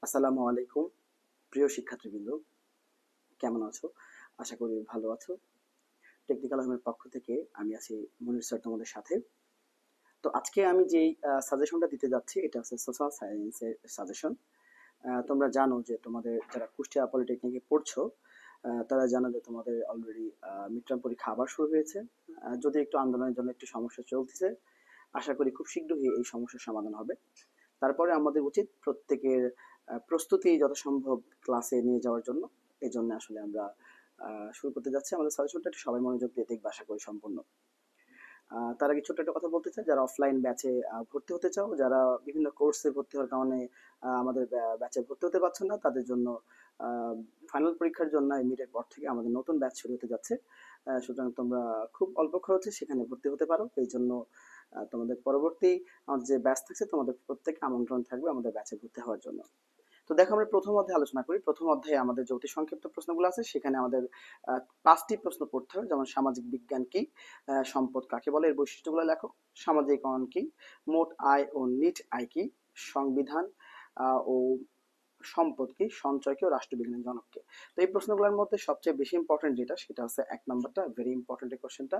আসসালামু আলাইকুম প্রিয় শিক্ষার্থীবৃন্দ, কেমন আছো? আশা করি ভালো আছো। টেকনিক্যাল আহমের পক্ষ থেকে আমি আছি মনির স্যার তোমাদের সাথে। তো আজকে আমি যেই সাজেশনটা দিতে যাচ্ছি এটা হচ্ছে সোশ্যাল সায়েন্সের সাজেশন। তোমরা জানো যে তোমাদের যারা কুষ্টিয়া পলিটেকনিকে পড়ছো তারা জানো যে তোমাদের অলরেডি মিড টার্ম পরীক্ষা আবার শুরু হয়েছে। যদি একটু আন্দোলনের জন্য একটু সমস্যা চলতেছে, আশা করি খুব শীঘ্রই এই সমস্যার সমাধান হবে। তারপরে আমাদের উচিত প্রত্যেকের প্রস্তুতি যথাসম্ভব ক্লাসে নিয়ে যাওয়ার জন্য। এই জন্য আসলে আমরা শুরু করতে যাচ্ছি আমাদের সাজেশনটা, একটু সবাই মনোযোগ দিয়ে দেখবে আশা করি সম্পূর্ণ। তার আগে ছোট্ট একটা কথা বলতে চাই, যারা অফলাইন ব্যাচে ভর্তি হতে চাও, যারা বিভিন্ন কোর্সে ভর্তি হওয়ার কারণে আমাদের ব্যাচে ভর্তি হতে পারছো না, তাদের জন্য ফাইনাল পরীক্ষার জন্য মিডের পর থেকে আমাদের নতুন ব্যাচ শুরু হতে যাচ্ছে। সুতরাং তোমরা খুব অল্প খরচে সেখানে ভর্তি হতে পারো। এই জন্য তোমাদের পরবর্তী আমাদের যে ব্যাচ থাকছে তোমাদের প্রত্যেককে আমন্ত্রণ থাকবে আমাদের ব্যাচে ভর্তি হওয়ার জন্য। তো দেখো আমরা প্রথম অধ্যায়ে আলোচনা করি। প্রথম অধ্যায়ে আমাদের যে অতি সংক্ষিপ্ত প্রশ্নগুলো আছে সেখানে আমাদের পাঁচটি প্রশ্ন পড়তে হবে, যেমন সামাজিক বিজ্ঞান কি, সম্পদ কাকে বলে, এর বৈশিষ্ট্যগুলো লেখো, সামাজিকরণ কি, মোট আয় ও নিট আয় কি, সংবিধান ও সম্পদ কি, সঞ্চয় কি ও রাষ্ট্রবিজ্ঞানের জনক কে। তো এই প্রশ্নগুলোর মধ্যে সবচেয়ে বেশি ইম্পর্টেন্ট যেটা সেটা হচ্ছে এক নাম্বারটা, ভেরি ইম্পর্টেন্ট এই কোশ্চেনটা,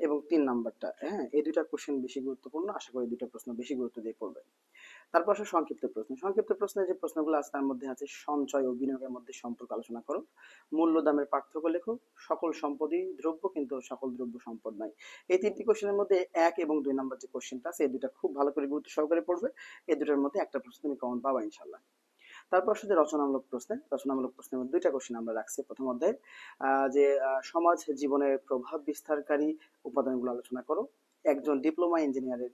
এবং তিন নাম্বারটা। হ্যাঁ, এই দুইটা কোশ্চেন বেশি গুরুত্বপূর্ণ, আশা করি দুটো প্রশ্ন বেশি গুরুত্ব দিয়ে পড়বে। তারপর আসে সংক্ষিপ্ত প্রশ্ন। সংক্ষিপ্ত প্রশ্নে যে প্রশ্নগুলো আছে তার মধ্যে আছে সঞ্চয় ও বিনিয়োগের মধ্যে সম্পর্ক আলোচনা করো, মূল্য দামের পার্থক্য লেখো, সকল সম্পদই দ্রব্য কিন্তু সকল দ্রব্য সম্পদ নয়। এই তিনটি কোশ্চেনের মধ্যে এক এবং দুই নাম্বার যে কোশ্চেনটা আছে এই দুটা খুব ভালো করে গুরুত্ব সহকারে পড়বে। এই দুটার মধ্যে একটা প্রশ্ন তুমি কমন পাবা ইনশাল্লাহ। তারপর আসলে রচনামূলক প্রশ্নে, রচনামূলক প্রশ্নের মধ্যে দুইটা কোশ্চেন আমরা রাখছি প্রথম অধ্যায়ে। যে সমাজ জীবনের প্রভাব বিস্তারকারী উপাদানগুলো আলোচনা করো, একজন ডিপ্লোমা ইঞ্জিনিয়ারের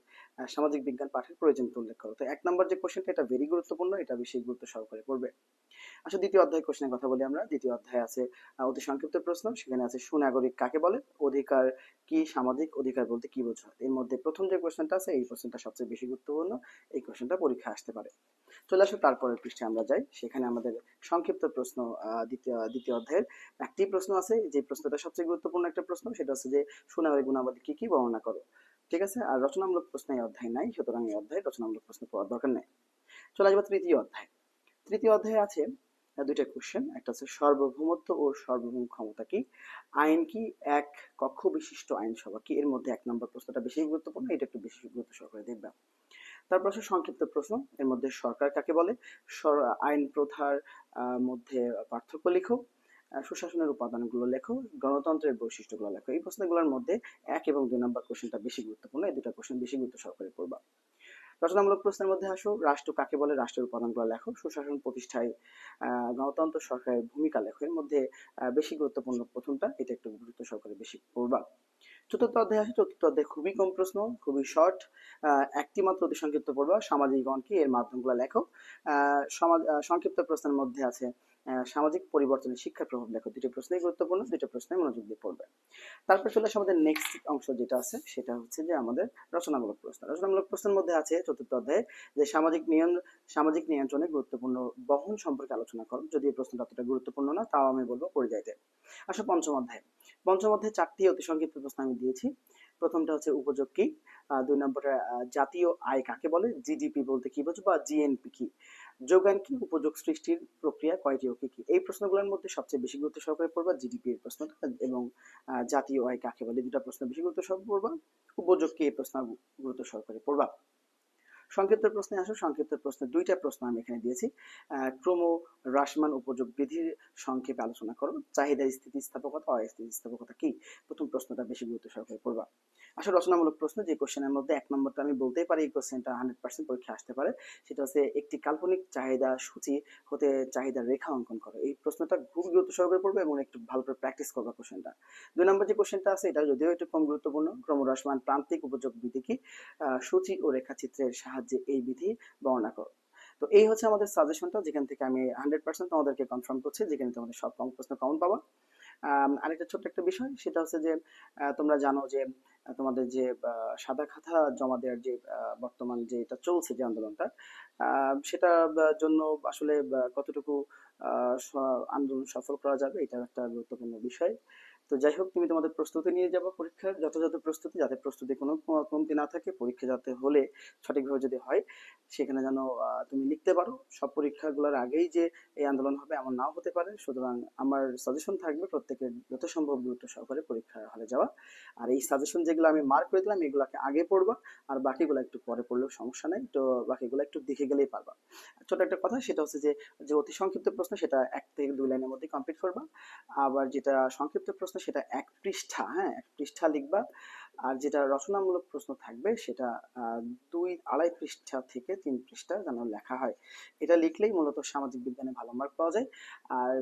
সামাজিক বিজ্ঞান পাঠের প্রয়োজনীয়তা উল্লেখ করো। তো এক নম্বর যে কোশ্চেনটা এটা ভেরি গুরুত্বপূর্ণ, এটা বেশি গুরুত্ব সহকারে পড়বে। আসলে দ্বিতীয় অধ্যায় কোশ্চেনের কথা বলি আমরা। দ্বিতীয় অধ্যায়ে আছে অতি সংক্ষিপ্ত প্রশ্ন, সেখানে আছে সুনাগরিক কাকে বলে, অধিকার কি, সামাজিক অধিকার বলতে কি বোঝায়। এর মধ্যে প্রথম যে কোশ্চেনটা আছে এই কোশ্চেনটা সবচেয়ে বেশি গুরুত্বপূর্ণ, এই কোশ্চেনটা পরীক্ষা আসতে পারে। চলে আসো তারপরের পৃষ্ঠে আমরা যাই, সেখানে আমাদের সংক্ষিপ্ত প্রশ্ন দ্বিতীয় দ্বিতীয় অধ্যায়ের একটি প্রশ্ন আছে, যে প্রশ্নটা সবচেয়ে গুরুত্বপূর্ণ একটা প্রশ্ন, সেটা হচ্ছে যে সুনাগরিক গুণাবলী কি কি বর্ণনা করো। ঠিক আছে, আর রচনামূলক প্রশ্ন এই অধ্যায় নাই, সুতরাং এই অধ্যায়ে রচনামূলক প্রশ্ন পড়ার দরকার নেই। চলে আসবো তৃতীয় অধ্যায়। তৃতীয় অধ্যায়ে আছে দুইটা কোশ্চেন, একটা হচ্ছে সার্বভৌমত্ব ও সার্বভৌম ক্ষমতা কি, আইন কি, এক কক্ষ বিশিষ্ট আইনসভা কি। এর মধ্যে এক নম্বর প্রশ্নটা বেশি গুরুত্বপূর্ণ, এটা একটু বেশি গুরুত্ব সহকারে দেখবে। তারপর আসে সংক্ষিপ্ত প্রশ্ন, এর মধ্যে সরকার কাকে বলে, আইন প্রথার মধ্যে পার্থক্য লিখো, সুশাসনের উপাদানগুলো লেখো, গণতন্ত্রের বৈশিষ্ট্যগুলো লেখো। এই প্রশ্নগুলোর মধ্যে এক এবং দুই নম্বর কোশ্চেনটা বেশি গুরুত্বপূর্ণ, এই দুটা কোশ্চেন বেশি গুরুত্ব সহকারে পড়বা। রচনামূলক প্রশ্নের মধ্যে আসো, রাষ্ট্র কাকে বলে, রাষ্ট্রের উপাদানগুলো লেখো, সুশাসন প্রতিষ্ঠায় গণতন্ত্র সরকারের ভূমিকা লেখো। এর মধ্যে বেশি গুরুত্বপূর্ণ প্রথমটা, এটা একটু গুরুত্ব সহকারে বেশি পড়বা। চতুর্থ অধ্যায় আসে, চতুর্থ অধ্যায় খুবই কম প্রশ্ন, খুবই শর্ট, একটি মাত্র অতি সংক্ষিপ্ত পড়বা, সামাজিক গণ কি, এর মাধ্যমগুলো লেখো। সমাজ সংক্ষিপ্ত প্রশ্নের মধ্যে আছে সামাজিক পরিবর্তনে শিক্ষার প্রভাব লেখো। দুটো প্রশ্নই গুরুত্বপূর্ণ, দুটো প্রশ্নে মনোযোগ দিয়ে পড়বে। তারপর চলে আসে আমাদের নেক্সট অংশ যেটা আছে সেটা হচ্ছে যে আমাদের রচনামূলক প্রশ্ন। রচনামূলক প্রশ্নের মধ্যে আছে চতুর্থ অধ্যায়ে যে সামাজিক নিয়ন্ত্রণে গুরুত্বপূর্ণ বহন সম্পর্কে আলোচনা করো। যদি এই প্রশ্নটা অতটা গুরুত্বপূর্ণ না, তাও আমি বলবো পড়ে যাইতে। আসলে পঞ্চম অধ্যায়। পঞ্চম অধ্যায়ে চারটি অতি সংক্ষিপ্ত প্রশ্ন আমি দিয়েছি। প্রথমটা হচ্ছে উপযোগ কি, দুই নম্বরে জাতীয় আয় কাকে বলে, জিডিপি বলতে কি বোঝো বা জিএনপি কি, যোগান কি, উপযোগ সৃষ্টির প্রক্রিয়া কয়টি ও কি কি। এই প্রশ্নগুলোর মধ্যে সবচেয়ে বেশি গুরুত্ব সহকারে পড়বা জিডিপি এর প্রশ্নটা, এবং জাতীয় আয় কাকে বলে দুটা প্রশ্ন বেশি গুরুত্ব সহকারে পড়বা, উপযোগ কি এই প্রশ্ন গুরুত্ব সহকারে পড়বা। সংক্ষিপ্ত প্রশ্নে আসো, সংক্ষিপ্ত প্রশ্নে দুইটা প্রশ্ন আমি এখানে দিয়েছি। ক্রম হ্রাসমান উপযোগ বিধির সংক্ষেপে আলোচনা করো, চাহিদা স্থিতিস্থাপকতা অস্থিতিস্থাপকতা কি। প্রথম প্রশ্নটা বেশি গুরুত্ব সহকারে পড়বা। আসলে রচনামূলক প্রশ্ন, যে কোশ্চেনের মধ্যে এক নম্বরটা আমি বলতেই পারি এই কোশ্চেনটা 100% পরীক্ষা আসতে পারে, সেটা হচ্ছে একটি কাল্পনিক চাহিদা সূচি হতে চাহিদার রেখা অঙ্কন করো। এই প্রশ্নটা খুব গুরুত্ব সহকারে পড়বে এবং একটু ভালো করে প্র্যাকটিস করবা কোশ্চেনটা। দুই নম্বর যে কোশ্চেনটা আছে এটা যদিও একটু কম গুরুত্বপূর্ণ, ক্রমহ্রাসমান প্রান্তিক উপযোগ বিধি কি, সূচি ও রেখাচিত্রের সাহায্যে এই বিধি বর্ণনা করো। তো এই হচ্ছে আমাদের সাজেশনটা, যেখান থেকে আমি 100% তোমাদেরকে কনফার্ম করছি, যেখানে তোমাদের সব কম প্রশ্ন কমন পাবা। আরেকটা ছোট্ট একটা বিষয়, সেটা হচ্ছে যে তোমরা জানো যে তোমাদের যে সাদা খাতা জমা দেওয়ার যে বর্তমান যে এটা চলছে যে আন্দোলনটা, সেটা জন্য আসলে কতটুকু আন্দোলন সফল করা যাবে এটা একটা গুরুত্বপূর্ণ বিষয়। তো যাই হোক, তুমি তোমাদের প্রস্তুতি নিয়ে যাবো, পরীক্ষার যথাযথ প্রস্তুতি, যাতে প্রস্তুতি কোনো কমতি না থাকে, পরীক্ষা যাতে হলে সঠিকভাবে যদি হয় সেখানে যেন তুমি লিখতে পারো। সব পরীক্ষাগুলোর আগেই যে এই আন্দোলন হবে এমন নাও হতে পারে, সুতরাং আমার সাজেশন থাকবে প্রত্যেকের যত সম্ভব গুরুত্ব সহকারে পরীক্ষার হলে যাওয়া। আর এই সাজেশন যেগুলো আমি মার্ক করে দিলাম এগুলোকে আগে পড়বা, আর বাকিগুলো একটু পরে পড়লেও সমস্যা নাই, তো বাকিগুলো একটু দেখে গেলেই পারবা। ছোট একটা কথা, সেটা হচ্ছে যে যে অতি সংক্ষিপ্ত প্রশ্ন সেটা 1 থেকে 2 লাইনের মধ্যে কমপ্লিট করবা। আবার যেটা সংক্ষিপ্ত প্রশ্ন সেটা 1 পৃষ্ঠা, হ্যাঁ 1 পৃষ্ঠা লিখবা। আর যেটা রচনামূলক প্রশ্ন থাকবে সেটা 2-2.5 পৃষ্ঠা থেকে 3 পৃষ্ঠা যেন লেখা হয়। এটা লিখলেই মূলত সামাজিক বিজ্ঞানে ভালো মার্ক পাওয়া যায়। আর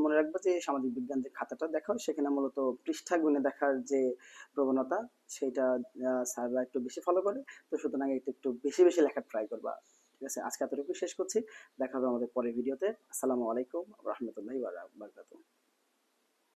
মনে রাখবা যে সামাজিক বিজ্ঞান যে খাতাটা দেখাও সেখানে মূলত পৃষ্ঠা গুণে দেখার যে প্রবণতা সেটা স্যাররা একটু বেশি ফলো করে। তো সুতরাং একটু একটু বেশি বেশি লেখার ট্রাই করবা। ঠিক আছে, আজকে এতটুকু শেষ করছি। দেখা হবে আমাদের পরের ভিডিওতে। আসসালামু আলাইকুম রহমতুল্লাহি ওয়া বারাকাতুহু।